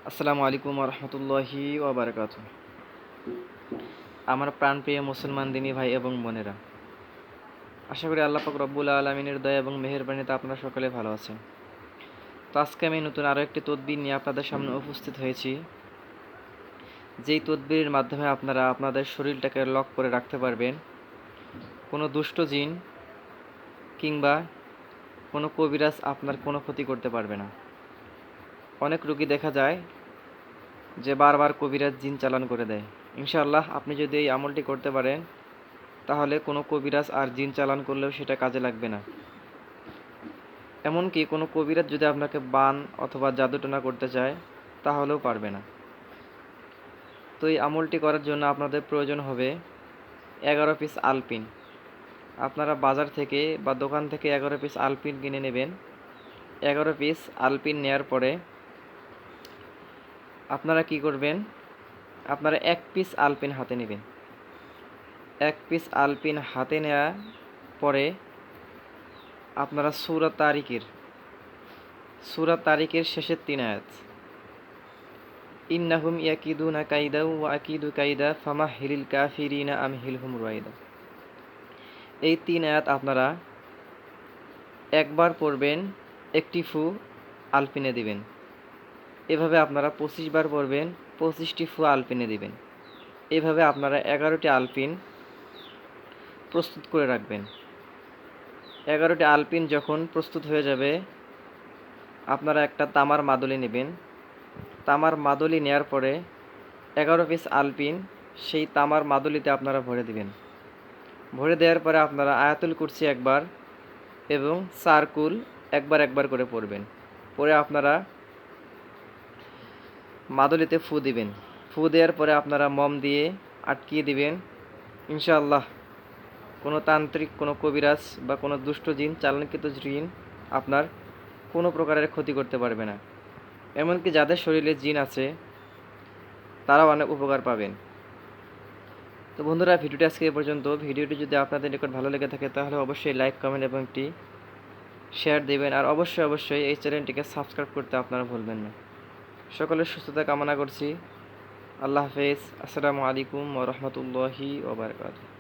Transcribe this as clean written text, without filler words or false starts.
আসসালামু আলাইকুম রহমতুল্লাহি ওবারাকাতু। আমার প্রাণপ্রিয় মুসলমান দিনী ভাই এবং বোনেরা, আশা করি আল্লাহ পাক রব্বুল আলমিনের দয়া এবং মেহেরবানিতে আপনারা সকলে ভালো আছেন। তো আজকে আমি নতুন আরও একটি তদবির নিয়ে আপনাদের সামনে উপস্থিত হয়েছি, যেই তদবিরের মাধ্যমে আপনারা আপনাদের শরীরটাকে লক করে রাখতে পারবেন। কোনো দুষ্ট জিন কিংবা কোনো কবিরাজ আপনার কোনো ক্ষতি করতে পারবে না। অনেক রোগী দেখা যায় যে বারবার কবিরাজ জিন চালান করে দেয়। ইনশাআল্লাহ আপনি যদি এই আমলটি করতে পারেন, তাহলে কোনো কবিরাজ আর জিন চালান করলেও সেটা কাজে লাগবে না। এমনকি কোনো কবিরাজ যদি আপনাকে বান অথবা জাদুটোনা করতে চায়, তাহলেও পারবে না। তো এই আমলটি করার জন্য আপনাদের প্রয়োজন হবে 11 পিস আলপিন। আপনারা বাজার থেকে বা দোকান থেকে 11 পিস আলপিন কিনে নেবেন। 11 পিস আলপিন নেওয়ার পরে আপনারা কি করবেন, আপনারা 1 পিস আলপিন হাতে নেবেন। 1 পিস আলপিন হাতে নেওয়ার পরে আপনারা সূরা তারিকের শেষের 3 আয়াত, ইন্নাহুম ইয়াকিদুনা কাইদা ওয়া আকিদু কাইদা ফামাহহিলিল কাফিরিনা আমহিলহুম রুয়াইদা, এই 3 আয়াত আপনারা একবার পড়বেন, একটি ফু আলপিনে দিবেন। এভাবে আপনারা 25 বার পড়বেন, 25টি ফু আলপিনে দিবেন। এভাবে আপনারা 11টি আলপিন প্রস্তুত করে রাখবেন। 11টি আলপিন যখন প্রস্তুত হয়ে যাবে, আপনারা একটা তামার মাদুলি নেবেন। তামার মাদুলি নেওয়ার পরে 11 পিস আলপিন সেই তামার মাদুলিতে আপনারা ভরে দিবেন। ভরে দেওয়ার পরে আপনারা আয়াতুল কুরসি একবার এবং সারকুল একবার করে পড়বেন। পরে আপনারা মাদুলিতে ফু দিবেন। ফু দেওয়ার পরে আপনারা মম দিয়ে আটকিয়ে দিবেন। ইনশাআল্লাহ কোনো তান্ত্রিক, কোনো কবিরাজ বা কোনো দুষ্ট জিন, চালানকৃত জিন আপনার কোনো প্রকারের ক্ষতি করতে পারবে না। এমনকি যাদের শরীরে জিন আছে তারাও অনেক উপকার পাবেন। তো বন্ধুরা, ভিডিওটি আজকে এ পর্যন্ত। ভিডিওটি যদি আপনাদের নিকট ভালো লেগে থাকে, তাহলে অবশ্যই লাইক, কমেন্ট এবং একটি শেয়ার দেবেন। আর অবশ্যই এই চ্যানেলটিকে সাবস্ক্রাইব করতে আপনারা ভুলবেন না। সকলের সুস্থতা কামনা করছি। আল্লাহ হাফেজ। আসসালামু আলাইকুম ওয়া রাহমাতুল্লাহি ওয়া বারাকাতুহু।